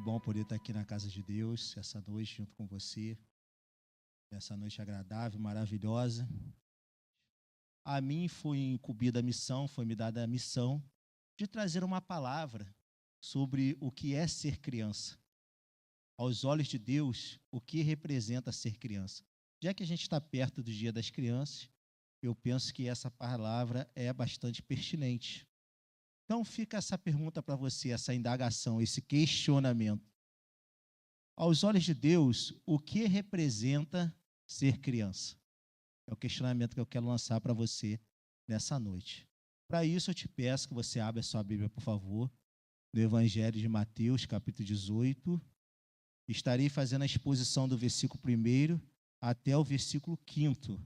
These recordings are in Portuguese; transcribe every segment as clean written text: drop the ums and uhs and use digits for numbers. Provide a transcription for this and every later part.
bom poder estar aqui na casa de Deus, essa noite junto com você, essa noite agradável, maravilhosa. A mim foi incumbida a missão, foi me dada a missão de trazer uma palavra sobre o que é ser criança. Aos olhos de Deus, o que representa ser criança. Já que a gente está perto do Dia das Crianças, eu penso que essa palavra é bastante pertinente. Então fica essa pergunta para você, essa indagação, esse questionamento. Aos olhos de Deus, o que representa ser criança? É o questionamento que eu quero lançar para você nessa noite. Para isso, eu te peço que você abra a sua Bíblia, por favor, no Evangelho de Mateus, capítulo 18. Estarei fazendo a exposição do versículo 1 até o versículo 5.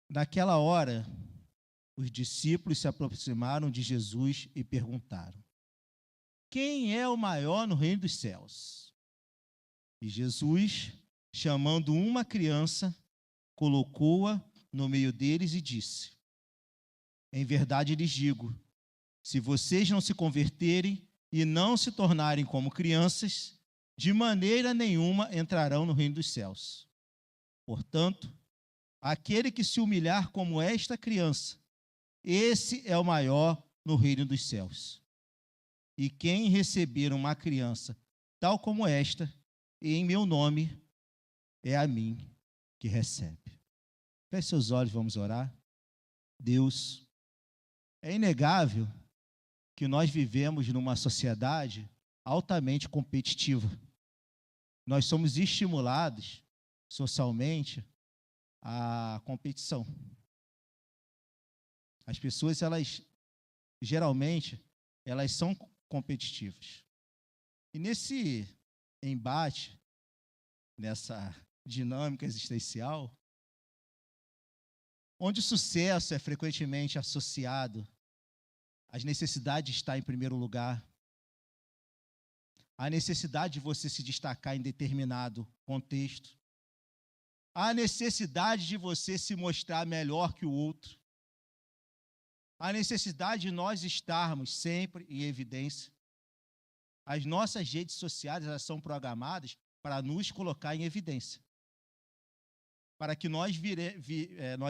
Naquela hora, os discípulos se aproximaram de Jesus e perguntaram: quem é o maior no reino dos céus? E Jesus, chamando uma criança, colocou-a no meio deles e disse: em verdade lhes digo, se vocês não se converterem e não se tornarem como crianças, de maneira nenhuma entrarão no reino dos céus. Portanto, aquele que se humilhar como esta criança, esse é o maior no reino dos céus. E quem receber uma criança tal como esta, em meu nome, é a mim que recebe. Feche seus olhos, vamos orar. Deus, é inegável que nós vivemos numa sociedade altamente competitiva. Nós somos estimulados socialmente à competição. As pessoas, geralmente, elas são competitivas. E nesse embate, nessa dinâmica existencial, onde o sucesso é frequentemente associado às necessidades de estar em primeiro lugar, a necessidade de você se destacar em determinado contexto, a necessidade de você se mostrar melhor que o outro, a necessidade de nós estarmos sempre em evidência. As nossas redes sociais, elas são programadas para nos colocar em evidência, para que nós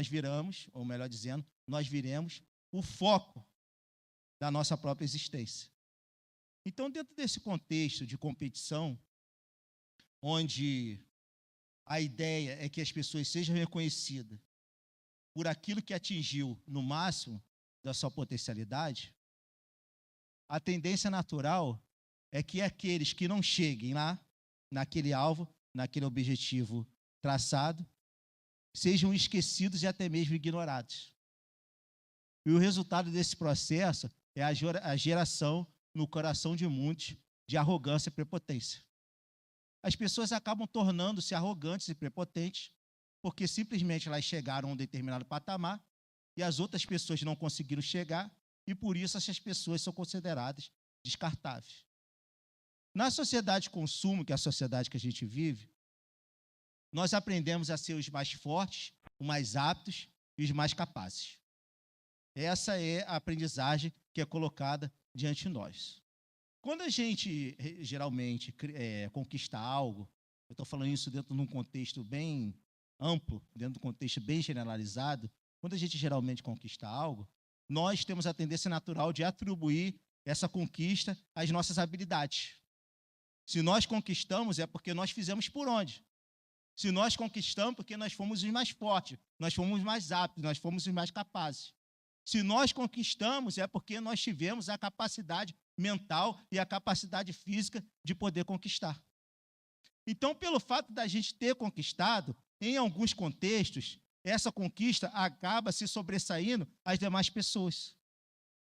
viremos o foco da nossa própria existência. Então, dentro desse contexto de competição, onde a ideia é que as pessoas sejam reconhecidas por aquilo que atingiu no máximo da sua potencialidade, a tendência natural é que aqueles que não cheguem lá, naquele alvo, naquele objetivo traçado, sejam esquecidos e até mesmo ignorados. E o resultado desse processo é a geração no coração de muitos de arrogância e prepotência. As pessoas acabam tornando-se arrogantes e prepotentes porque simplesmente elas chegaram a um determinado patamar e as outras pessoas não conseguiram chegar e por isso essas pessoas são consideradas descartáveis. Na sociedade de consumo, que é a sociedade que a gente vive, nós aprendemos a ser os mais fortes, os mais aptos e os mais capazes. Essa é a aprendizagem que é colocada diante de nós. Quando a gente geralmente conquista algo, eu estou falando isso dentro de um contexto bem amplo, dentro de um contexto bem generalizado, quando a gente geralmente conquista algo, nós temos a tendência natural de atribuir essa conquista às nossas habilidades. Se nós conquistamos, é porque nós fizemos por onde? Se nós conquistamos, porque nós fomos os mais fortes, nós fomos os mais aptos, nós fomos os mais capazes. Se nós conquistamos, é porque nós tivemos a capacidade mental e a capacidade física de poder conquistar. Então, pelo fato da gente ter conquistado, em alguns contextos, essa conquista acaba se sobressaindo às demais pessoas.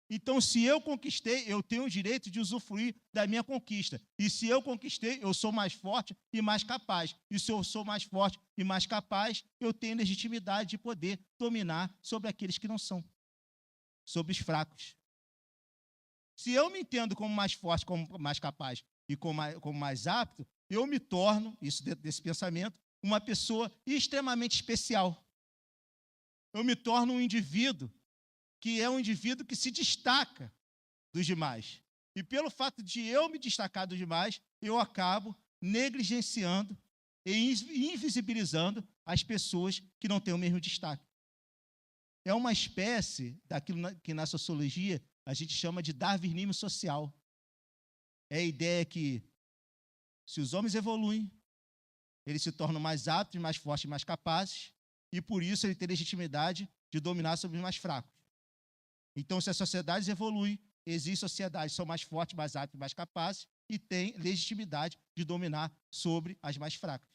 Então, se eu conquistei, eu tenho o direito de usufruir da minha conquista. E se eu conquistei, eu sou mais forte e mais capaz. E se eu sou mais forte e mais capaz, eu tenho legitimidade de poder dominar sobre aqueles que não são, sobre os fracos. Se eu me entendo como mais forte, como mais capaz e como mais apto, eu me torno, isso dentro desse pensamento, uma pessoa extremamente especial. Eu me torno um indivíduo que é um indivíduo que se destaca dos demais. E pelo fato de eu me destacar dos demais, eu acabo negligenciando e invisibilizando as pessoas que não têm o mesmo destaque. É uma espécie daquilo que na sociologia a gente chama de darwinismo social. É a ideia que, se os homens evoluem, eles se tornam mais aptos, mais fortes e mais capazes, e por isso ele tem legitimidade de dominar sobre os mais fracos. Então, se as sociedades evoluem, existem sociedades que são mais fortes, mais aptas e mais capazes, e têm legitimidade de dominar sobre as mais fracas.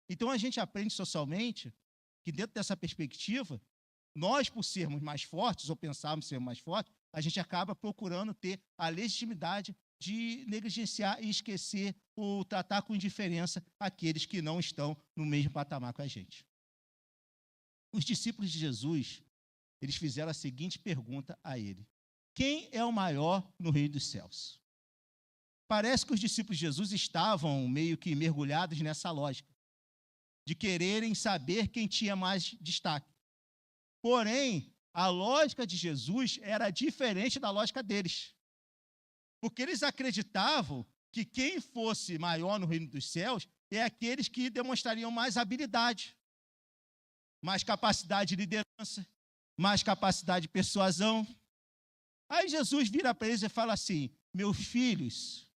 Então, a gente aprende socialmente que, dentro dessa perspectiva, nós, por sermos mais fortes, ou pensarmos ser mais fortes, a gente acaba procurando ter a legitimidade de negligenciar e esquecer ou tratar com indiferença aqueles que não estão no mesmo patamar com a gente. Os discípulos de Jesus, eles fizeram a seguinte pergunta a ele: quem é o maior no reino dos céus? Parece que os discípulos de Jesus estavam meio que mergulhados nessa lógica, de quererem saber quem tinha mais destaque. Porém, a lógica de Jesus era diferente da lógica deles. Porque eles acreditavam que quem fosse maior no reino dos céus é aqueles que demonstrariam mais habilidade, mais capacidade de liderança, mais capacidade de persuasão. Aí Jesus vira para eles e fala assim: meus filhos,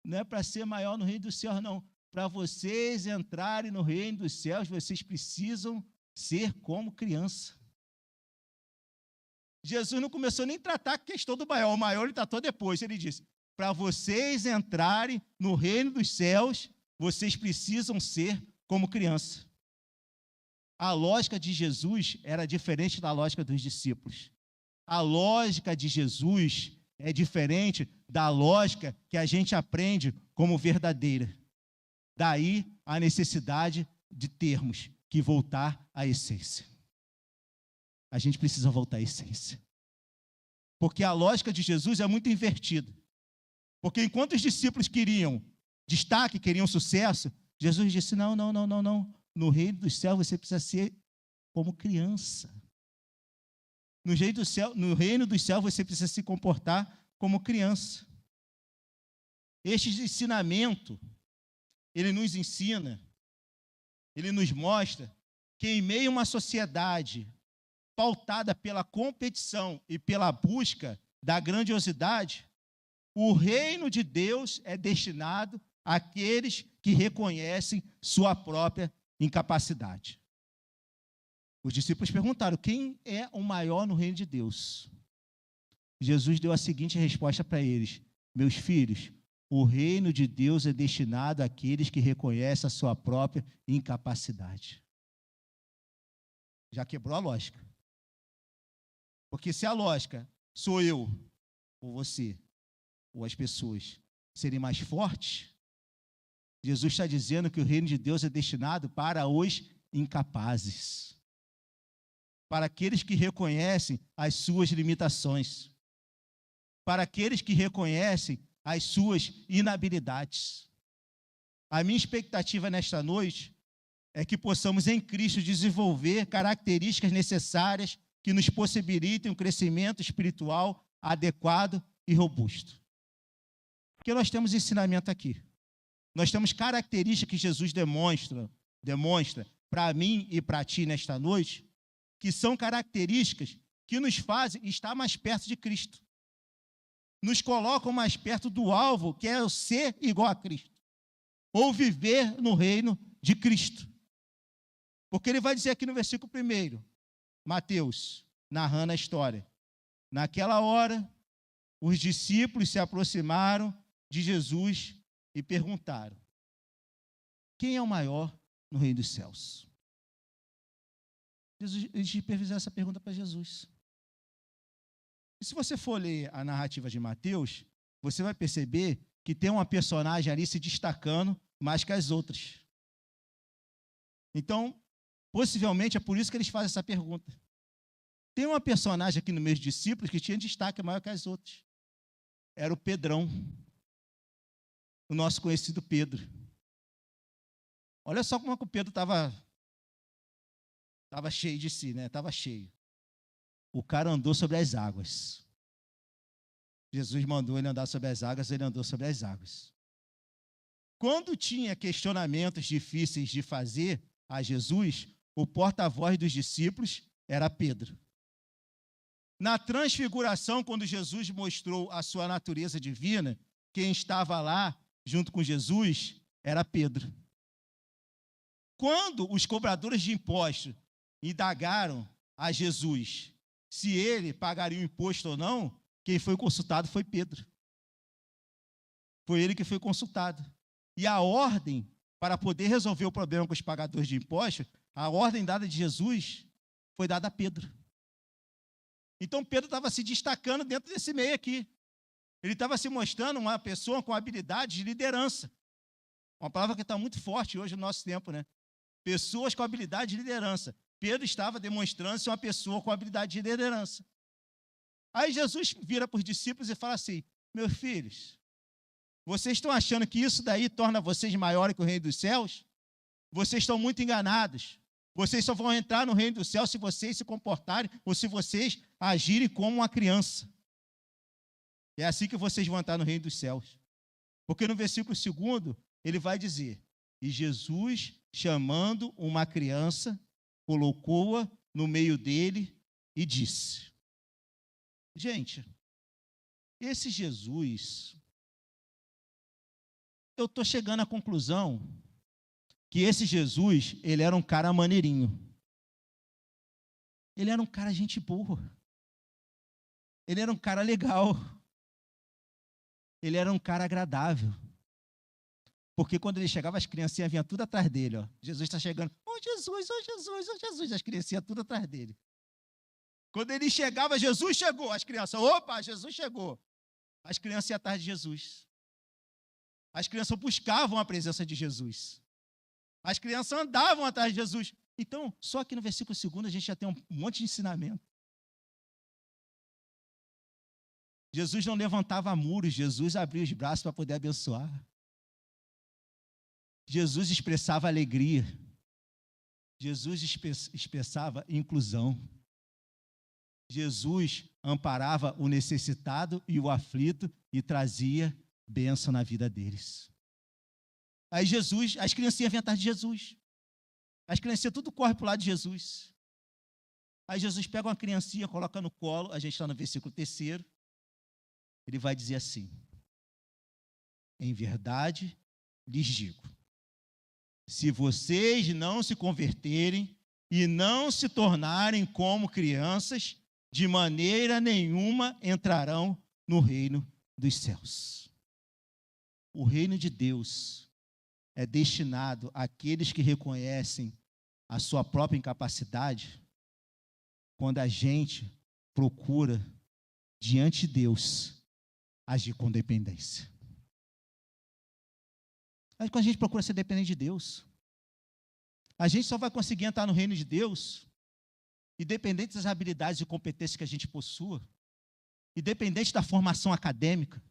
não é para ser maior no reino dos céus, não. Para vocês entrarem no reino dos céus, vocês precisam ser como criança. Jesus não começou nem a tratar a questão do maior. O maior ele tratou depois. Ele disse: para vocês entrarem no reino dos céus, vocês precisam ser como criança. A lógica de Jesus era diferente da lógica dos discípulos. A lógica de Jesus é diferente da lógica que a gente aprende como verdadeira. Daí a necessidade de termos que voltar à essência. A gente precisa voltar à essência. Porque a lógica de Jesus é muito invertida. Porque enquanto os discípulos queriam destaque, queriam sucesso, Jesus disse: não. No reino dos céus você precisa ser como criança. No reino dos céus você precisa se comportar como criança. Este ensinamento, ele nos ensina, ele nos mostra que em meio a uma sociedade pautada pela competição e pela busca da grandiosidade, o reino de Deus é destinado àqueles que reconhecem sua própria incapacidade. Os discípulos perguntaram: quem é o maior no reino de Deus? Jesus deu a seguinte resposta para eles: meus filhos, o reino de Deus é destinado àqueles que reconhecem a sua própria incapacidade. Já quebrou a lógica. Porque se a lógica sou eu, ou você, ou as pessoas serem mais fortes, Jesus está dizendo que o reino de Deus é destinado para os incapazes, para aqueles que reconhecem as suas limitações, para aqueles que reconhecem as suas inabilidades. A minha expectativa nesta noite é que possamos em Cristo desenvolver características necessárias que nos possibilitem um crescimento espiritual adequado e robusto. Porque nós temos ensinamento aqui. Nós temos características que Jesus demonstra para mim e para ti nesta noite, que são características que nos fazem estar mais perto de Cristo. Nos colocam mais perto do alvo, que é o ser igual a Cristo. Ou viver no reino de Cristo. Porque ele vai dizer aqui no versículo 1, Mateus, narrando a história: naquela hora, os discípulos se aproximaram de Jesus e perguntaram: quem é o maior no reino dos céus? Eles fizeram essa pergunta para Jesus. E se você for ler a narrativa de Mateus, você vai perceber que tem uma personagem ali se destacando mais que as outras. Então, possivelmente é por isso que eles fazem essa pergunta. Tem uma personagem aqui no meio dos discípulos que tinha destaque maior que as outras. Era o Pedrão, o nosso conhecido Pedro. Olha só como é que o Pedro estava cheio de si, né? Estava cheio. O cara andou sobre as águas. Jesus mandou ele andar sobre as águas, ele andou sobre as águas. Quando tinha questionamentos difíceis de fazer a Jesus, o porta-voz dos discípulos era Pedro. Na transfiguração, quando Jesus mostrou a sua natureza divina, quem estava lá, junto com Jesus, era Pedro. Quando os cobradores de impostos indagaram a Jesus se ele pagaria o imposto ou não, quem foi consultado foi Pedro. Foi ele que foi consultado. E a ordem, para poder resolver o problema com os pagadores de impostos, a ordem dada de Jesus foi dada a Pedro. Então, Pedro estava se destacando dentro desse meio aqui. Ele estava se mostrando uma pessoa com habilidade de liderança. Uma palavra que está muito forte hoje no nosso tempo, né? Pessoas com habilidade de liderança. Pedro estava demonstrando ser uma pessoa com habilidade de liderança. Aí Jesus vira para os discípulos e fala assim: meus filhos, vocês estão achando que isso daí torna vocês maiores que o reino dos céus? Vocês estão muito enganados. Vocês só vão entrar no reino dos céus se vocês se comportarem ou se vocês agirem como uma criança. É assim que vocês vão entrar no reino dos céus. Porque no versículo 2, ele vai dizer: e Jesus, chamando uma criança, colocou-a no meio dele e disse. Gente, esse Jesus, eu estou chegando à conclusão que esse Jesus, ele era um cara maneirinho. Ele era um cara gente boa. Ele era um cara legal. Ele era um cara agradável. Porque quando ele chegava, as criancinhas vinham tudo atrás dele. Ó. Jesus está chegando. Ô Jesus, ô Jesus, ô Jesus. As criancinhas tudo atrás dele. Quando ele chegava, Jesus chegou. As crianças, opa, Jesus chegou. As crianças iam atrás de Jesus. As crianças buscavam a presença de Jesus. As crianças andavam atrás de Jesus. Então, só que no versículo 2 a gente já tem um monte de ensinamento. Jesus não levantava muros, Jesus abria os braços para poder abençoar. Jesus expressava alegria. Jesus expressava inclusão. Jesus amparava o necessitado e o aflito e trazia bênção na vida deles. Aí Jesus, as criancinhas vêm atrás de Jesus. As criancinhas tudo corre para o lado de Jesus. Aí Jesus pega uma criancinha, coloca no colo, a gente está no versículo 3, ele vai dizer assim: em verdade lhes digo, se vocês não se converterem e não se tornarem como crianças, de maneira nenhuma entrarão no reino dos céus. O reino de Deus é destinado àqueles que reconhecem a sua própria incapacidade, quando a gente procura, diante de Deus, agir com dependência. Mas quando a gente procura ser dependente de Deus, a gente só vai conseguir entrar no reino de Deus, independente das habilidades e competências que a gente possua, independente da formação acadêmica,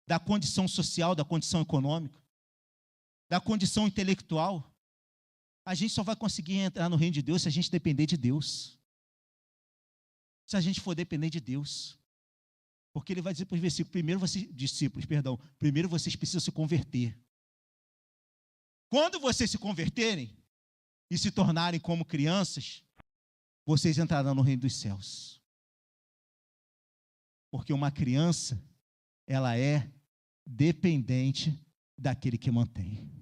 da condição social, da condição econômica, da condição intelectual. A gente só vai conseguir entrar no reino de Deus se a gente depender de Deus. Se a gente for depender de Deus. Porque ele vai dizer para os versículos, primeiro vocês precisam se converter. Quando vocês se converterem e se tornarem como crianças, vocês entrarão no reino dos céus. Porque uma criança, ela é dependente daquele que mantém.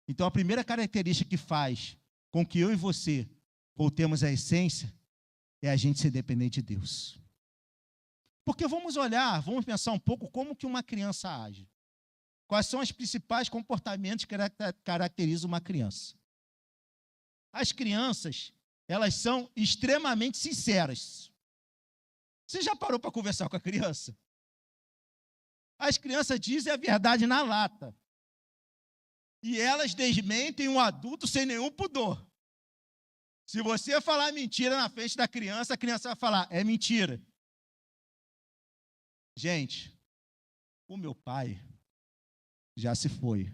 Então, a primeira característica que faz com que eu e você voltemos à essência é a gente ser dependente de Deus. Porque vamos pensar um pouco como que uma criança age. Quais são os principais comportamentos que caracterizam uma criança? As crianças, elas são extremamente sinceras. Você já parou para conversar com a criança? As crianças dizem a verdade na lata. E elas desmentem um adulto sem nenhum pudor. Se você falar mentira na frente da criança, a criança vai falar, é mentira. Gente, o meu pai já se foi.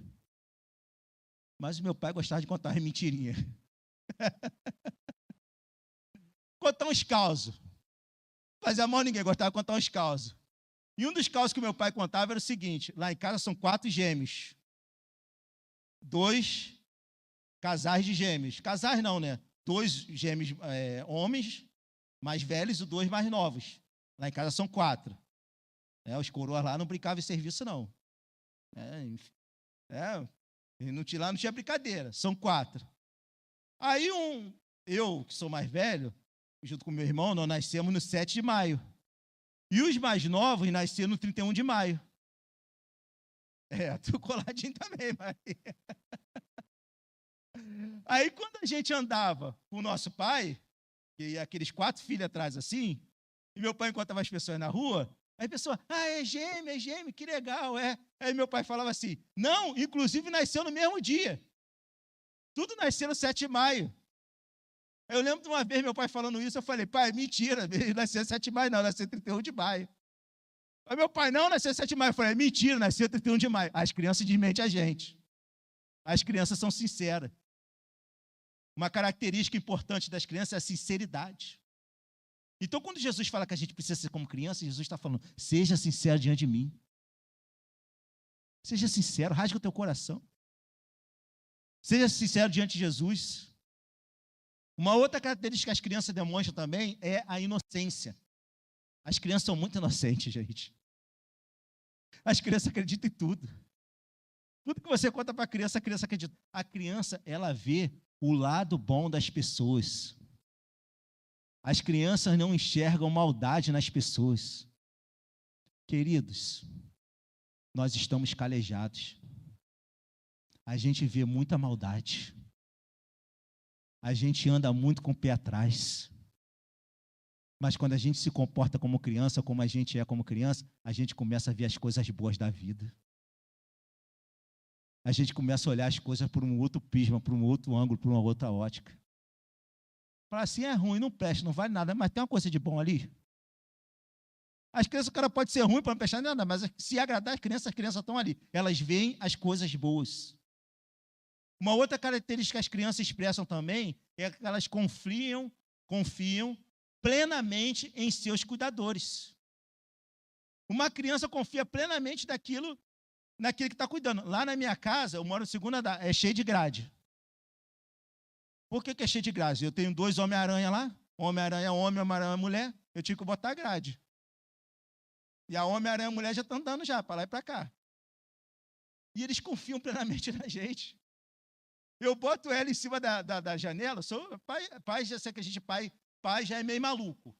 Mas o meu pai gostava de contar uma mentirinha. Contar uns causos. Fazia mal ninguém, gostava de contar uns causos. E um dos causos que meu pai contava era o seguinte: lá em casa são 4 gêmeos. 2 casais de gêmeos. Casais não, né? 2 gêmeos homens mais velhos e 2 mais novos. Lá em casa são 4. Os coroas lá não brincavam em serviço, não. Lá não tinha brincadeira. São 4. Aí eu, que sou mais velho, junto com meu irmão, nós nascemos no 7 de maio. E os mais novos nasceram no 31 de maio. Tu coladinho também, Maria. Aí, quando a gente andava com o nosso pai, e aqueles 4 filhos atrás assim, e meu pai encontrava as pessoas na rua, aí a pessoa, é gêmeo, que legal, Aí meu pai falava assim, não, inclusive nasceu no mesmo dia. Tudo nasceu no 7 de maio. Eu lembro de uma vez meu pai falando isso, eu falei, pai, mentira, ele nasceu 7 de maio, não, nasceu 31 de maio. Aí meu pai, não, nasceu 7 de maio. Eu falei, mentira, nasceu 31 de maio. As crianças desmentem a gente. As crianças são sinceras. Uma característica importante das crianças é a sinceridade. Então, quando Jesus fala que a gente precisa ser como criança, Jesus está falando, seja sincero diante de mim. Seja sincero, rasga o teu coração. Seja sincero diante de Jesus. Uma outra característica que as crianças demonstram também é a inocência. As crianças são muito inocentes, gente. As crianças acreditam em tudo. Tudo que você conta para a criança acredita. A criança, ela vê o lado bom das pessoas. As crianças não enxergam maldade nas pessoas. Queridos, nós estamos calejados. A gente vê muita maldade. A gente anda muito com o pé atrás. Mas quando a gente se comporta como criança, como a gente é como criança, a gente começa a ver as coisas boas da vida. A gente começa a olhar as coisas por um outro prisma, por um outro ângulo, por uma outra ótica. Fala assim, é ruim, não presta, não vale nada, mas tem uma coisa de bom ali. As crianças, o cara pode ser ruim para não prestar nada, mas se agradar as crianças estão ali. Elas veem as coisas boas. Uma outra característica que as crianças expressam também é que elas confiam plenamente em seus cuidadores. Uma criança confia plenamente naquilo que está cuidando. Lá na minha casa, eu moro no segundo andar, é cheio de grade. Por que é cheio de grade? Eu tenho 2 Homem-Aranha lá, Homem-Aranha homem, Homem-Aranha mulher, eu tinha que botar grade. E a Homem-Aranha mulher já está andando já, para lá e para cá. E eles confiam plenamente na gente. Eu boto ela em cima da janela, pai já sei que a gente, pai já é meio maluco.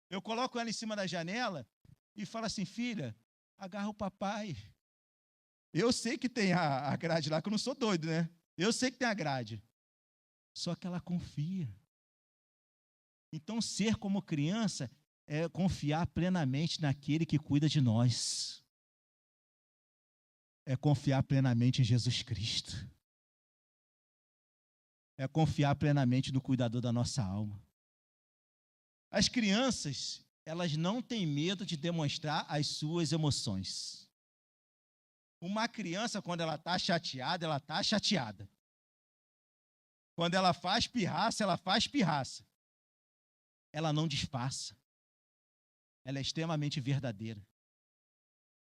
Eu coloco ela em cima da janela e falo assim, filha, agarra o papai. Eu sei que tem a grade lá, que eu não sou doido, né? Eu sei que tem a grade. Só que ela confia. Então, ser como criança é confiar plenamente naquele que cuida de nós. É confiar plenamente em Jesus Cristo. É confiar plenamente no cuidador da nossa alma. As crianças, elas não têm medo de demonstrar as suas emoções. Uma criança, quando ela está chateada, ela está chateada. Quando ela faz pirraça, ela faz pirraça. Ela não disfarça. Ela é extremamente verdadeira.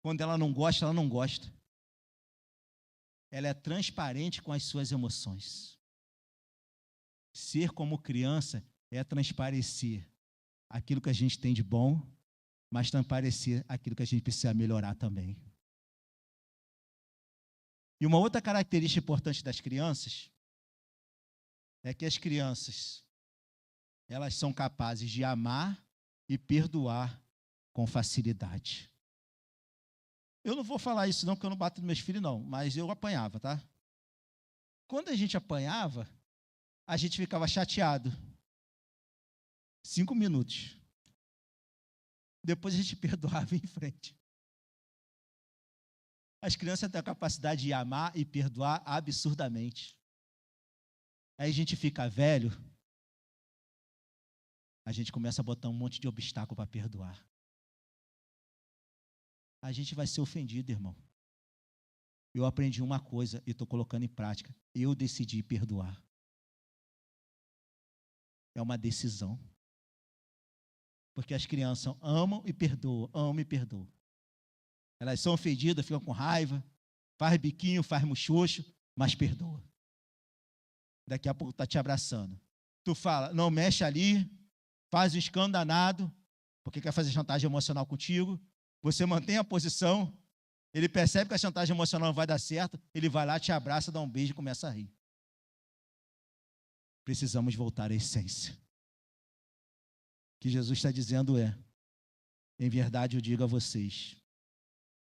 Quando ela não gosta, ela não gosta. Ela é transparente com as suas emoções. Ser como criança é transparecer aquilo que a gente tem de bom, mas transparecer aquilo que a gente precisa melhorar também. E uma outra característica importante das crianças é que as crianças, elas são capazes de amar e perdoar com facilidade. Eu não vou falar isso não, porque eu não bato nos meus filhos não, mas eu apanhava, tá? Quando a gente apanhava, a gente ficava chateado. 5 minutos. Depois a gente perdoava em frente. As crianças têm a capacidade de amar e perdoar absurdamente. Aí a gente fica velho, a gente começa a botar um monte de obstáculo para perdoar. A gente vai ser ofendido, irmão. Eu aprendi uma coisa e estou colocando em prática. Eu decidi perdoar. É uma decisão. Porque as crianças amam e perdoam, amam e perdoam. Elas são ofendidas, ficam com raiva, faz biquinho, faz muxoxo, mas perdoa. Daqui a pouco está te abraçando. Tu fala, não mexe ali, faz o escândalo danado, porque quer fazer chantagem emocional contigo. Você mantém a posição, ele percebe que a chantagem emocional não vai dar certo, ele vai lá, te abraça, dá um beijo e começa a rir. Precisamos voltar à essência. O que Jesus está dizendo é, em verdade eu digo a vocês,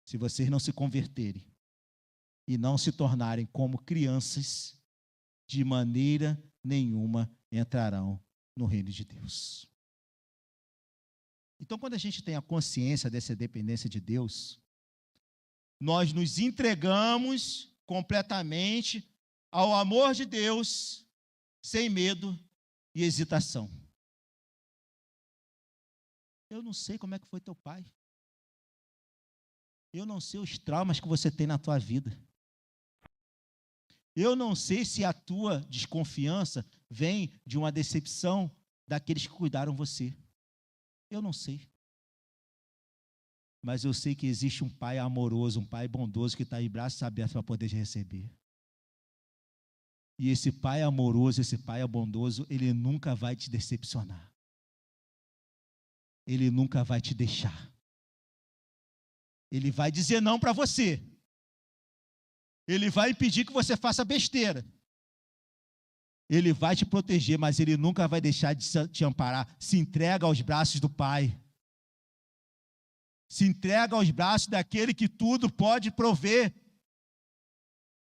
se vocês não se converterem e não se tornarem como crianças, de maneira nenhuma entrarão no reino de Deus. Então, quando a gente tem a consciência dessa dependência de Deus, nós nos entregamos completamente ao amor de Deus, sem medo e hesitação. Eu não sei como é que foi teu pai. Eu não sei os traumas que você tem na tua vida. Eu não sei se a tua desconfiança vem de uma decepção daqueles que cuidaram você. Eu não sei. Mas eu sei que existe um pai amoroso, um pai bondoso que está em braços abertos para poder te receber. E esse pai amoroso, esse pai bondoso, ele nunca vai te decepcionar. Ele nunca vai te deixar. Ele vai dizer não para você. Ele vai impedir que você faça besteira. Ele vai te proteger, mas ele nunca vai deixar de te amparar. Se entrega aos braços do Pai. Se entrega aos braços daquele que tudo pode prover.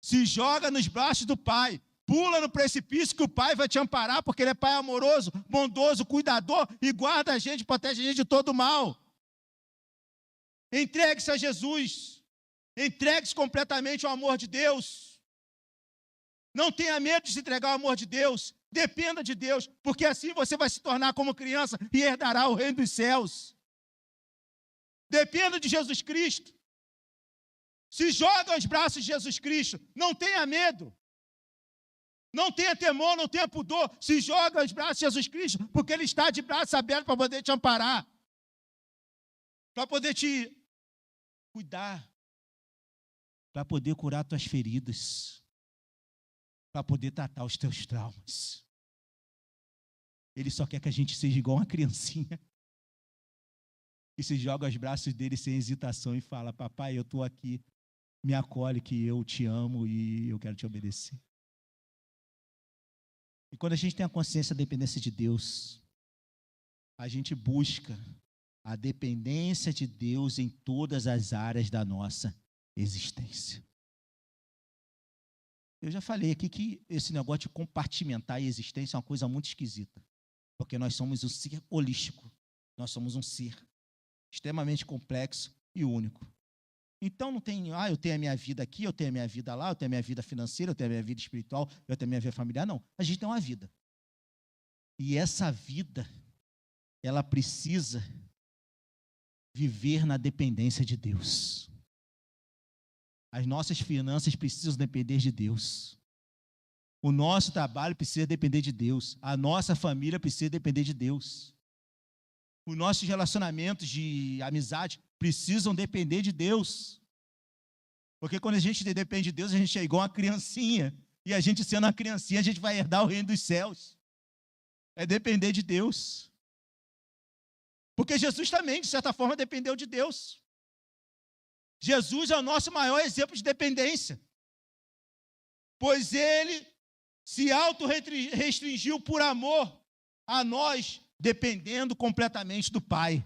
Se joga nos braços do Pai. Pula no precipício que o Pai vai te amparar, porque Ele é Pai amoroso, bondoso, cuidador e guarda a gente, protege a gente de todo mal. Entregue-se a Jesus. Entregue-se completamente ao amor de Deus. Não tenha medo de se entregar ao amor de Deus. Dependa de Deus, porque assim você vai se tornar como criança e herdará o reino dos céus. Dependa de Jesus Cristo. Se joga aos braços de Jesus Cristo. Não tenha medo. Não tenha temor, não tenha pudor. Se joga aos braços de Jesus Cristo, porque Ele está de braços abertos para poder te amparar. Para poder te cuidar. Para poder curar tuas feridas. Para poder tratar os teus traumas. Ele só quer que a gente seja igual uma criancinha. Que se joga aos braços dele sem hesitação e fala, papai, eu estou aqui, me acolhe que eu te amo e eu quero te obedecer. E quando a gente tem a consciência da dependência de Deus, a gente busca a dependência de Deus em todas as áreas da nossa existência. Eu já falei aqui que esse negócio de compartimentar a existência é uma coisa muito esquisita, porque nós somos um ser holístico, nós somos um ser extremamente complexo e único. Então não tem, eu tenho a minha vida aqui, eu tenho a minha vida lá, eu tenho a minha vida financeira, eu tenho a minha vida espiritual, eu tenho a minha vida familiar. Não, a gente tem uma vida. E essa vida, ela precisa viver na dependência de Deus. As nossas finanças precisam depender de Deus. O nosso trabalho precisa depender de Deus. A nossa família precisa depender de Deus. Os nossos relacionamentos de amizade precisam depender de Deus. Porque quando a gente depende de Deus, a gente é igual uma criancinha. E a gente, sendo uma criancinha, a gente vai herdar o reino dos céus. É depender de Deus. Porque Jesus também, de certa forma, dependeu de Deus. Jesus é o nosso maior exemplo de dependência. Pois ele se auto-restringiu por amor a nós, dependendo completamente do Pai.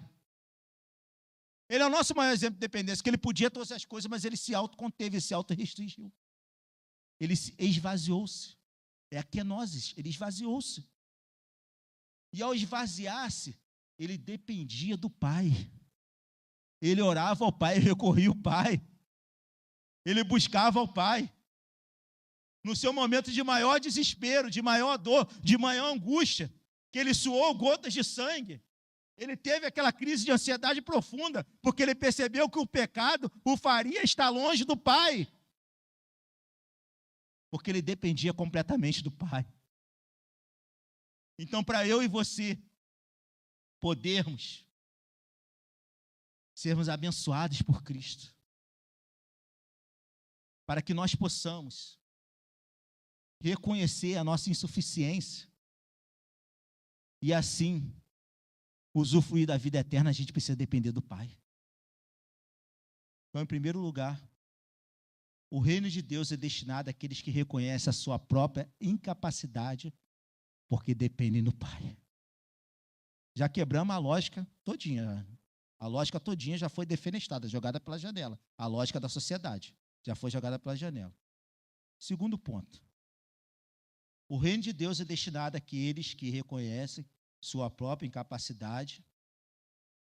Ele é o nosso maior exemplo de dependência, que ele podia todas as coisas, mas ele se autoconteve, se auto-restringiu. Ele esvaziou-se. É a kenosis, ele esvaziou-se. E ao esvaziar-se, ele dependia do Pai. Ele orava ao Pai, recorria ao Pai. Ele buscava ao Pai. No seu momento de maior desespero, de maior dor, de maior angústia, que ele suou gotas de sangue, ele teve aquela crise de ansiedade profunda, porque ele percebeu que o pecado o faria estar longe do Pai. Porque ele dependia completamente do Pai. Então, para eu e você podermos sermos abençoados por Cristo, para que nós possamos reconhecer a nossa insuficiência e assim usufruir da vida eterna, a gente precisa depender do Pai. Então, em primeiro lugar, o reino de Deus é destinado àqueles que reconhecem a sua própria incapacidade, porque dependem do Pai. Já quebramos a lógica todinha. A lógica todinha já foi defenestrada, jogada pela janela. A lógica da sociedade já foi jogada pela janela. Segundo ponto. O reino de Deus é destinado àqueles que reconhecem sua própria incapacidade,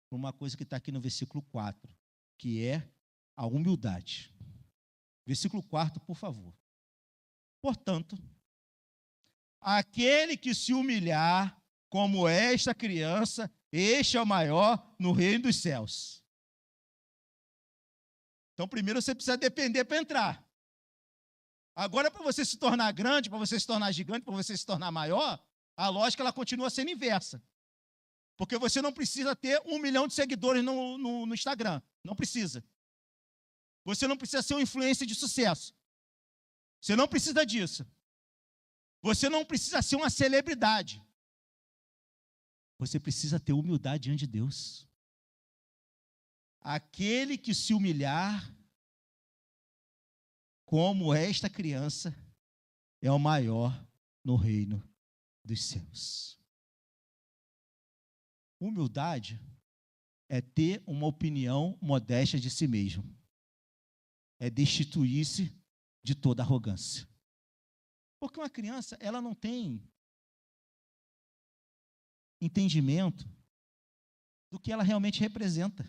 por uma coisa que está aqui no versículo 4, que é a humildade. Versículo 4, por favor. Portanto, aquele que se humilhar como esta criança, este é o maior no reino dos céus. Então, primeiro você precisa depender para entrar. Agora, para você se tornar grande, para você se tornar gigante, para você se tornar maior, a lógica ela continua sendo inversa. Porque você não precisa ter 1 milhão de seguidores no Instagram. Não precisa. Você não precisa ser um influencer de sucesso. Você não precisa disso. Você não precisa ser uma celebridade. Você precisa ter humildade diante de Deus. Aquele que se humilhar como esta criança é o maior no reino dos céus. Humildade é ter uma opinião modesta de si mesmo. É destituir-se de toda arrogância. Porque uma criança, ela não tem entendimento do que ela realmente representa.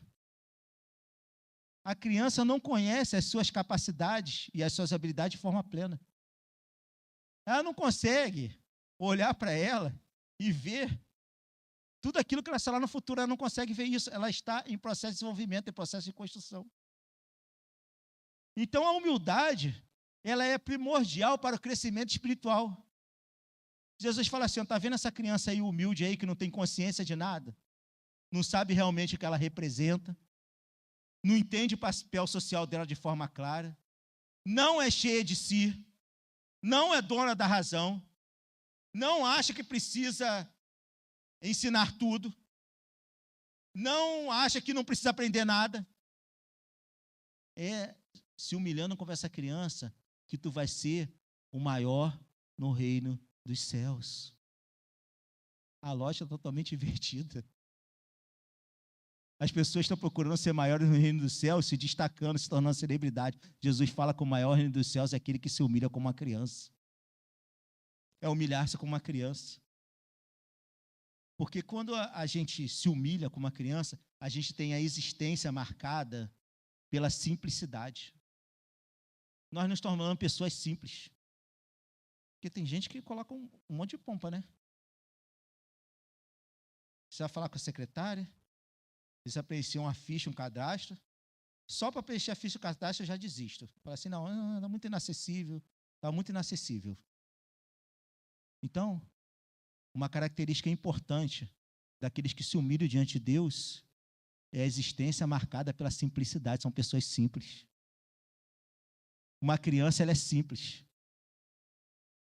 A criança não conhece as suas capacidades e as suas habilidades de forma plena. Ela não consegue olhar para ela e ver tudo aquilo que ela será no futuro. Ela não consegue ver isso. Ela está em processo de desenvolvimento, em processo de construção. Então, a humildade, ela é primordial para o crescimento espiritual. Jesus fala assim, está vendo essa criança aí humilde aí, que não tem consciência de nada? Não sabe realmente o que ela representa? Não entende o papel social dela de forma clara? Não é cheia de si? Não é dona da razão? Não acha que precisa ensinar tudo? Não acha que não precisa aprender nada? É se humilhando com essa criança que tu vai ser o maior no reino dos céus. A lógica é totalmente invertida. As pessoas estão procurando ser maiores no reino dos céus, se destacando, se tornando celebridade. Jesus fala que o maior reino dos céus é aquele que se humilha como uma criança. É humilhar-se como uma criança. Porque quando a gente se humilha como uma criança, a gente tem a existência marcada pela simplicidade. Nós nos tornamos pessoas simples. Porque tem gente que coloca um monte de pompa, né? Você vai falar com a secretária, precisa preencher uma ficha, um cadastro. Só para preencher a ficha, o cadastro, eu já desisto. Fala assim, não, está muito inacessível. Está muito inacessível. Então, uma característica importante daqueles que se humilham diante de Deus é a existência marcada pela simplicidade. São pessoas simples. Uma criança, ela é simples.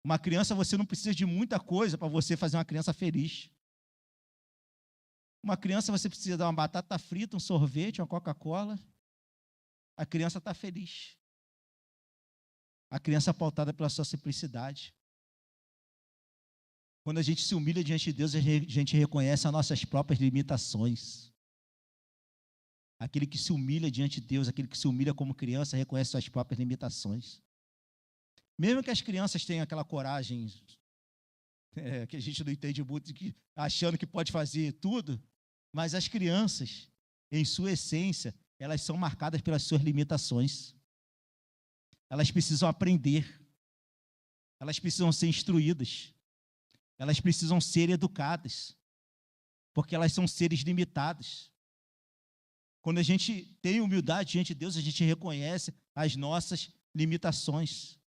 Uma criança, você não precisa de muita coisa para você fazer uma criança feliz. Uma criança, você precisa dar uma batata frita, um sorvete, uma Coca-Cola. A criança está feliz. A criança é pautada pela sua simplicidade. Quando a gente se humilha diante de Deus, a gente reconhece as nossas próprias limitações. Aquele que se humilha diante de Deus, aquele que se humilha como criança, reconhece suas próprias limitações. Mesmo que as crianças tenham aquela coragem, que a gente não entende muito, achando que pode fazer tudo, mas as crianças, em sua essência, elas são marcadas pelas suas limitações. Elas precisam aprender. Elas precisam ser instruídas. Elas precisam ser educadas. Porque elas são seres limitados. Quando a gente tem humildade diante de Deus, a gente reconhece as nossas limitações.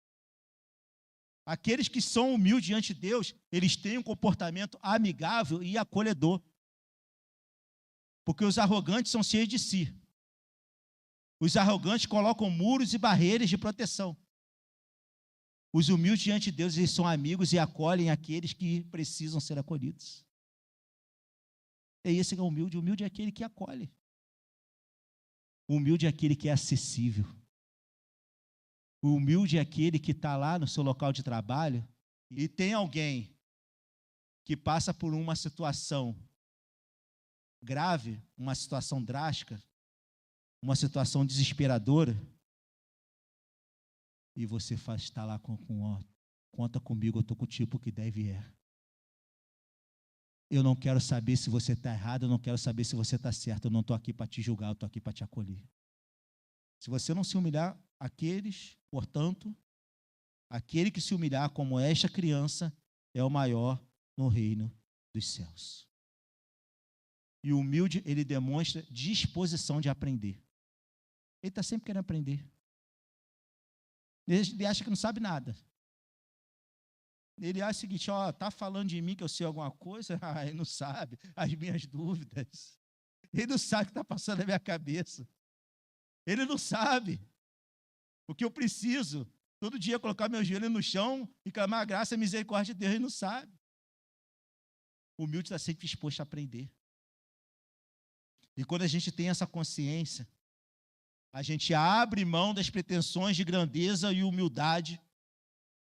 Aqueles que são humildes diante de Deus, eles têm um comportamento amigável e acolhedor. Porque os arrogantes são cheios de si. Os arrogantes colocam muros e barreiras de proteção. Os humildes diante de Deus, eles são amigos e acolhem aqueles que precisam ser acolhidos. É esse que é o humilde. O humilde é aquele que acolhe. O humilde é aquele que é acessível. O humilde é aquele que está lá no seu local de trabalho e tem alguém que passa por uma situação grave, uma situação drástica, uma situação desesperadora, e você está lá ó, conta comigo, eu estou contigo porque deve é. Eu não quero saber se você está errado, eu não quero saber se você está certo, eu não estou aqui para te julgar, eu estou aqui para te acolher. Se você não se humilhar, portanto, aquele que se humilhar como esta criança é o maior no reino dos céus. E o humilde, ele demonstra disposição de aprender. Ele está sempre querendo aprender. Ele acha que não sabe nada. Ele acha o seguinte, está falando de mim que eu sei alguma coisa? Ele não sabe as minhas dúvidas. Ele não sabe o que está passando na minha cabeça. Ele não sabe o que eu preciso. Todo dia colocar meu joelho no chão e clamar a graça e a misericórdia de Deus. Ele não sabe. O humilde está sempre disposto a aprender. E quando a gente tem essa consciência, a gente abre mão das pretensões de grandeza e humildade,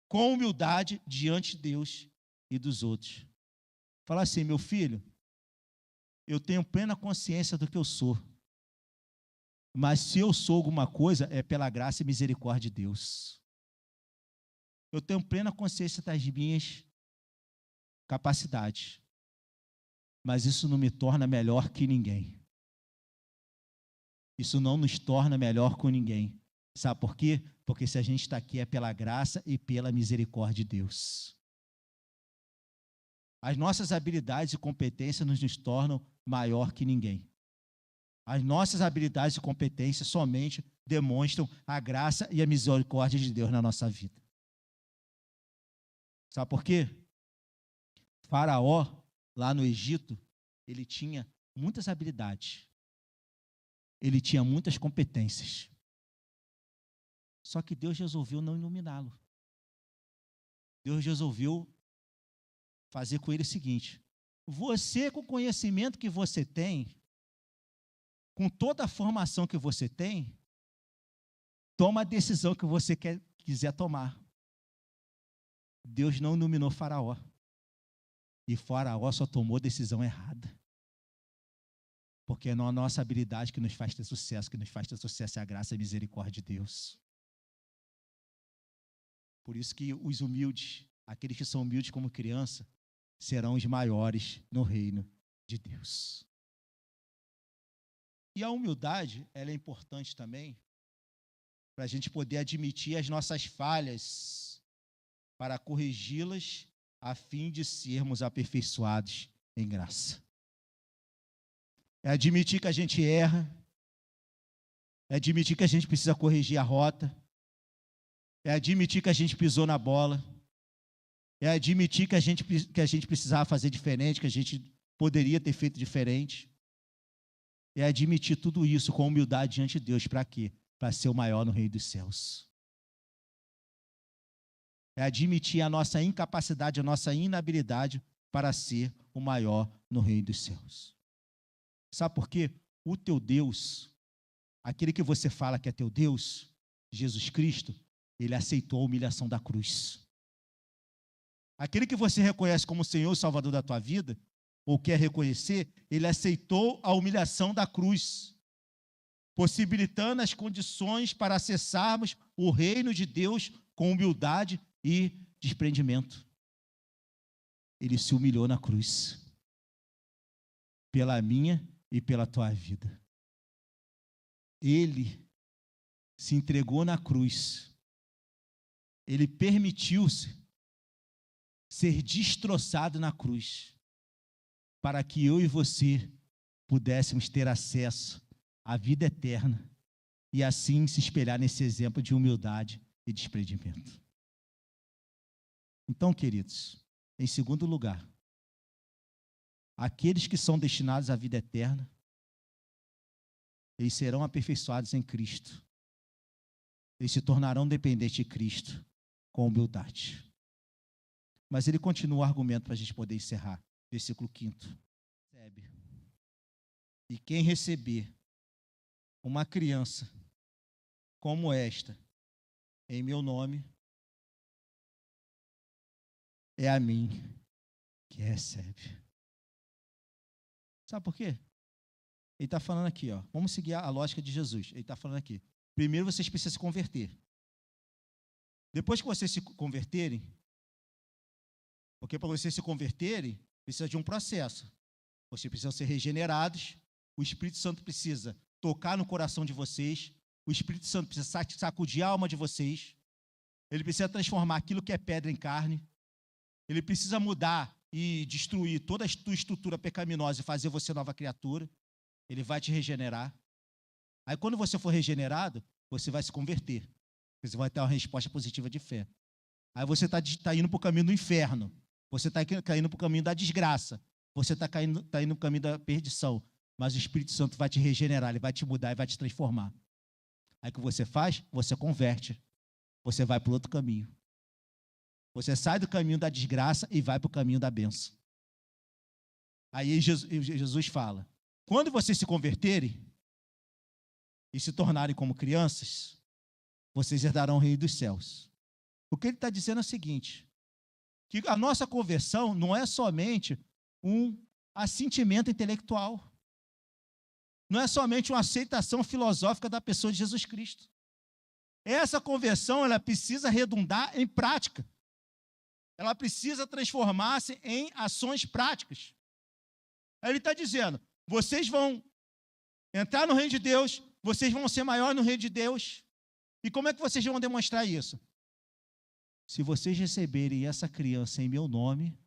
com humildade diante de Deus e dos outros. Fala assim, meu filho, eu tenho plena consciência do que eu sou, mas se eu sou alguma coisa, é pela graça e misericórdia de Deus. Eu tenho plena consciência das minhas capacidades, mas isso não me torna melhor que ninguém. Isso não nos torna melhor com ninguém. Sabe por quê? Porque se a gente está aqui é pela graça e pela misericórdia de Deus. As nossas habilidades e competências nos tornam maior que ninguém. As nossas habilidades e competências somente demonstram a graça e a misericórdia de Deus na nossa vida. Sabe por quê? Faraó, lá no Egito, ele tinha muitas habilidades. Ele tinha muitas competências. Só que Deus resolveu não iluminá-lo. Deus resolveu fazer com ele o seguinte: você, com o conhecimento que você tem, com toda a formação que você tem, toma a decisão que você quiser tomar. Deus não iluminou Faraó. E Faraó só tomou decisão errada. Porque não é a nossa habilidade que nos faz ter sucesso, que nos faz ter sucesso é a graça e a misericórdia de Deus. Por isso que os humildes, aqueles que são humildes como criança, serão os maiores no reino de Deus. E a humildade, ela é importante também para a gente poder admitir as nossas falhas, para corrigi-las, a fim de sermos aperfeiçoados em graça. É admitir que a gente erra, é admitir que a gente precisa corrigir a rota, é admitir que a gente pisou na bola, é admitir que a gente precisava fazer diferente, que a gente poderia ter feito diferente. É admitir tudo isso com humildade diante de Deus. Para quê? Para ser o maior no reino dos céus. É admitir a nossa incapacidade, a nossa inabilidade para ser o maior no reino dos céus. Sabe por quê? O teu Deus, aquele que você fala que é teu Deus, Jesus Cristo, ele aceitou a humilhação da cruz. Aquele que você reconhece como Senhor e Salvador da tua vida, ou quer reconhecer, ele aceitou a humilhação da cruz, possibilitando as condições para acessarmos o reino de Deus com humildade e desprendimento. Ele se humilhou na cruz, pela minha e pela tua vida. Ele se entregou na cruz, ele permitiu-se ser destroçado na cruz, para que eu e você pudéssemos ter acesso à vida eterna e assim se espelhar nesse exemplo de humildade e desprendimento. Então, queridos, em segundo lugar, aqueles que são destinados à vida eterna eles serão aperfeiçoados em Cristo. Eles se tornarão dependentes de Cristo com humildade. Mas ele continua o argumento para a gente poder encerrar. Versículo 5. E quem receber uma criança como esta, em meu nome, é a mim que recebe. Sabe por quê? Ele está falando aqui, ó. Vamos seguir a lógica de Jesus. Ele está falando aqui. Primeiro vocês precisam se converter. Depois que vocês se converterem, porque para vocês se converterem, precisa de um processo. Vocês precisam ser regenerados. O Espírito Santo precisa tocar no coração de vocês. O Espírito Santo precisa sacudir a alma de vocês. Ele precisa transformar aquilo que é pedra em carne. Ele precisa mudar e destruir toda a tua estrutura pecaminosa e fazer você nova criatura. Ele vai te regenerar. Aí, quando você for regenerado, você vai se converter. Você vai ter uma resposta positiva de fé. Aí você está indo para o caminho do inferno. Você está indo para o caminho da desgraça. Você está indo para o caminho da perdição. Mas o Espírito Santo vai te regenerar, ele vai te mudar e vai te transformar. Aí o que você faz? Você converte. Você vai para o outro caminho. Você sai do caminho da desgraça e vai para o caminho da bênção. Aí Jesus fala, quando vocês se converterem e se tornarem como crianças, vocês herdarão o reino dos céus. O que ele está dizendo é o seguinte, que a nossa conversão não é somente um assentimento intelectual. Não é somente uma aceitação filosófica da pessoa de Jesus Cristo. Essa conversão, ela precisa redundar em prática. Ela precisa transformar-se em ações práticas. Aí ele está dizendo, vocês vão entrar no reino de Deus, vocês vão ser maiores no reino de Deus. E como é que vocês vão demonstrar isso? Se vocês receberem essa criança em meu nome,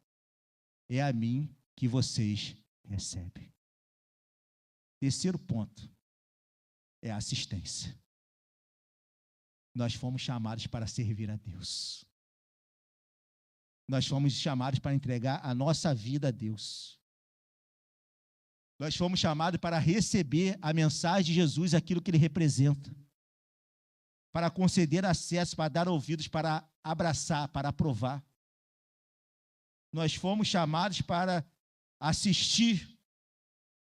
é a mim que vocês recebem. Terceiro ponto é a assistência. Nós fomos chamados para servir a Deus. Nós fomos chamados para entregar a nossa vida a Deus. Nós fomos chamados para receber a mensagem de Jesus, aquilo que ele representa. Para conceder acesso, para dar ouvidos, para abraçar, para aprovar. Nós fomos chamados para assistir,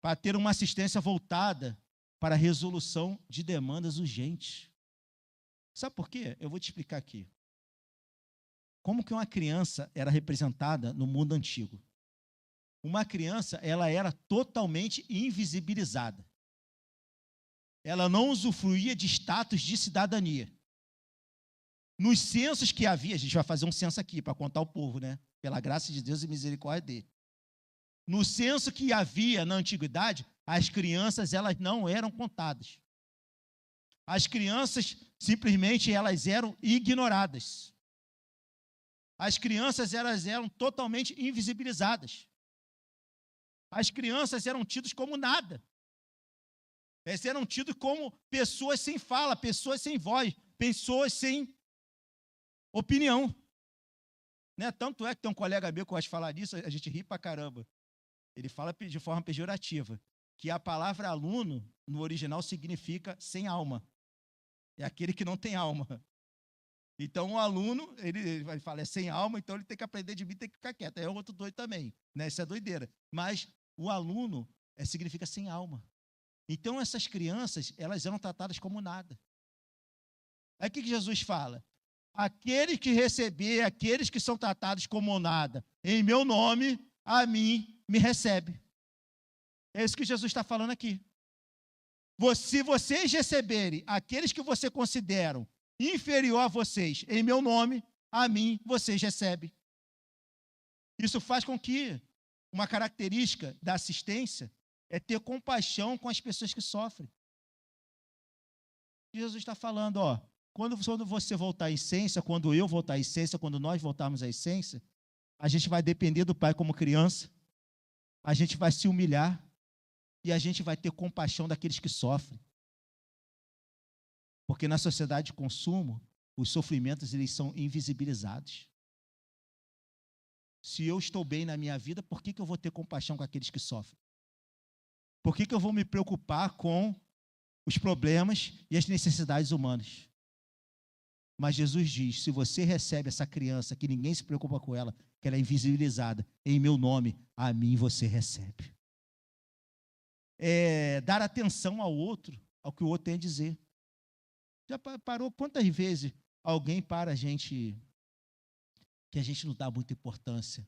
para ter uma assistência voltada para a resolução de demandas urgentes. Sabe por quê? Eu vou te explicar aqui. Como que uma criança era representada no mundo antigo? Uma criança, ela era totalmente invisibilizada. Ela não usufruía de status de cidadania. Nos censos que havia, a gente vai fazer um censo aqui para contar ao povo, né? Pela graça de Deus e misericórdia dele. No censo que havia na antiguidade, as crianças, elas não eram contadas. As crianças, simplesmente, elas eram ignoradas. As crianças, elas eram totalmente invisibilizadas. As crianças eram tidas como nada. Elas eram tidas como pessoas sem fala, pessoas sem voz, pessoas sem opinião. Né? Tanto é que tem um colega meu que gosta de falar disso, a gente ri pra caramba. Ele fala de forma pejorativa, que a palavra aluno, no original, significa sem alma. É aquele que não tem alma. Então, o aluno, ele vai falar, é sem alma, então ele tem que aprender de mim, tem que ficar quieto. É outro doido também, né? Isso é doideira. Mas o aluno significa sem alma. Então, essas crianças, elas eram tratadas como nada. Aí o que Jesus fala? Aqueles que receber, aqueles que são tratados como nada, em meu nome, a mim me recebe. É isso que Jesus está falando aqui. Se vocês receberem aqueles que você consideram inferior a vocês, em meu nome, a mim vocês recebem. Isso faz com que uma característica da assistência é ter compaixão com as pessoas que sofrem. Jesus está falando, ó, quando você voltar à essência, quando eu voltar à essência, quando nós voltarmos à essência, a gente vai depender do Pai como criança, a gente vai se humilhar e a gente vai ter compaixão daqueles que sofrem. Porque na sociedade de consumo, os sofrimentos eles são invisibilizados. Se eu estou bem na minha vida, por que eu vou ter compaixão com aqueles que sofrem? Por que eu vou me preocupar com os problemas e as necessidades humanas. Mas Jesus diz, se você recebe essa criança, que ninguém se preocupa com ela, que ela é invisibilizada, em meu nome, a mim você recebe. Dar atenção ao outro, ao que o outro tem a dizer. Já parou quantas vezes alguém para a gente, que a gente não dá muita importância,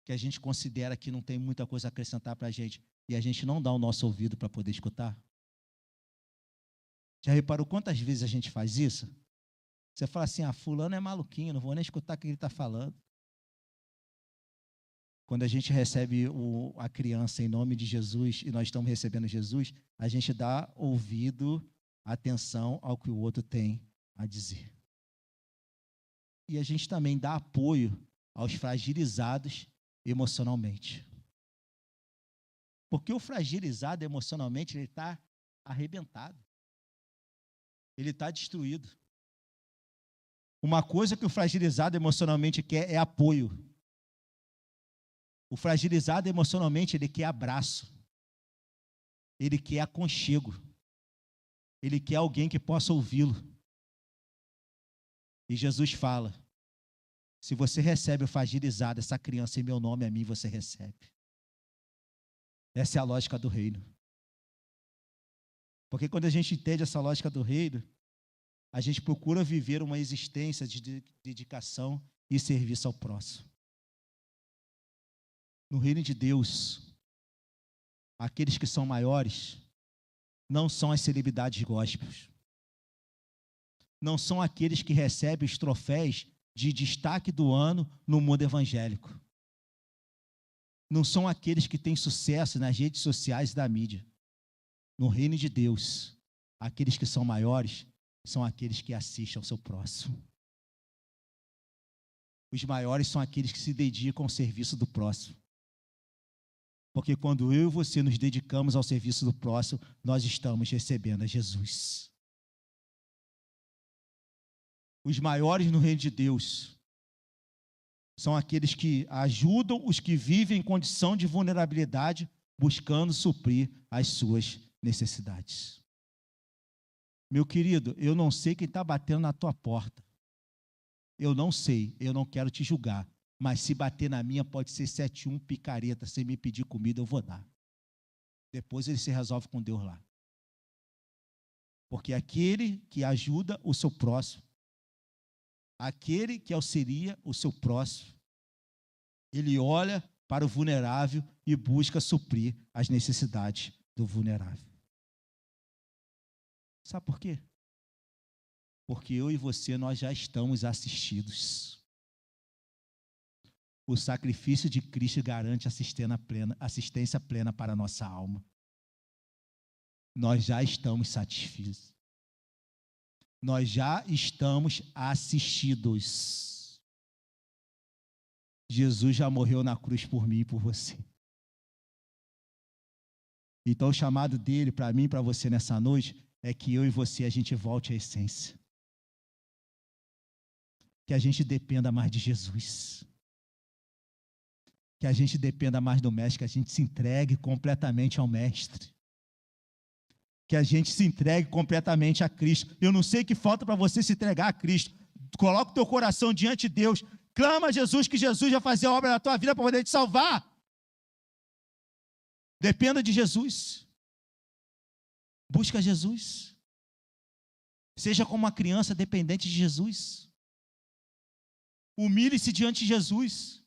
que a gente considera que não tem muita coisa a acrescentar para a gente, e a gente não dá o nosso ouvido para poder escutar? Já reparou quantas vezes a gente faz isso? Você fala assim, fulano é maluquinho, não vou nem escutar o que ele está falando. Quando a gente recebe a criança em nome de Jesus, e nós estamos recebendo Jesus, a gente dá ouvido, atenção ao que o outro tem a dizer. E a gente também dá apoio aos fragilizados emocionalmente. Porque o fragilizado emocionalmente, ele está arrebentado. Ele está destruído. Uma coisa que o fragilizado emocionalmente quer é apoio. O fragilizado emocionalmente, ele quer abraço. Ele quer aconchego. Ele quer alguém que possa ouvi-lo. E Jesus fala, se você recebe o fragilizado, essa criança em meu nome, a mim você recebe. Essa é a lógica do reino. Porque quando a gente entende essa lógica do reino, a gente procura viver uma existência de dedicação e serviço ao próximo. No reino de Deus, aqueles que são maiores não são as celebridades gospels. Não são aqueles que recebem os troféus de destaque do ano no mundo evangélico. Não são aqueles que têm sucesso nas redes sociais e da mídia. No reino de Deus, aqueles que são maiores são aqueles que assistem ao seu próximo. Os maiores são aqueles que se dedicam ao serviço do próximo. Porque quando eu e você nos dedicamos ao serviço do próximo, nós estamos recebendo a Jesus. Os maiores no reino de Deus são aqueles que ajudam os que vivem em condição de vulnerabilidade, buscando suprir as suas necessidades. Meu querido, eu não sei quem está batendo na tua porta. Eu não sei, eu não quero te julgar. Mas se bater na minha, pode ser 71 picareta. Se me pedir comida, eu vou dar. Depois ele se resolve com Deus lá. Porque aquele que ajuda o seu próximo, aquele que auxilia o seu próximo, ele olha para o vulnerável e busca suprir as necessidades do vulnerável. Sabe por quê? Porque eu e você, nós já estamos assistidos. O sacrifício de Cristo garante assistência plena para a nossa alma. Nós já estamos satisfeitos. Nós já estamos assistidos. Jesus já morreu na cruz por mim e por você. Então o chamado dele para mim e para você nessa noite é que eu e você, a gente volte à essência. Que a gente dependa mais de Jesus. Que a gente dependa mais do Mestre, que a gente se entregue completamente ao Mestre. Que a gente se entregue completamente a Cristo. Eu não sei o que falta para você se entregar a Cristo. Coloca o teu coração diante de Deus. Clama a Jesus, que Jesus vai fazer a obra na tua vida para poder te salvar. Dependa de Jesus. Busca Jesus. Seja como uma criança dependente de Jesus. Humilhe-se diante de Jesus.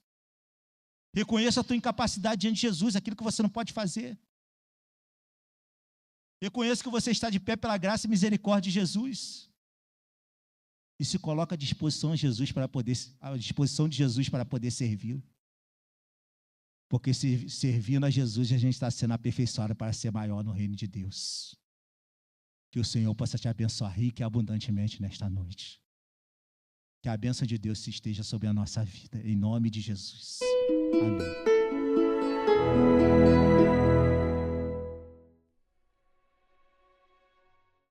Reconheça a tua incapacidade diante de Jesus, aquilo que você não pode fazer. Reconheça que você está de pé pela graça e misericórdia de Jesus. E se coloca à disposição de Jesus para poder servi-lo. Porque servindo a Jesus, a gente está sendo aperfeiçoado para ser maior no reino de Deus. Que o Senhor possa te abençoar rica e abundantemente nesta noite. Que a bênção de Deus esteja sobre a nossa vida, em nome de Jesus. Amém.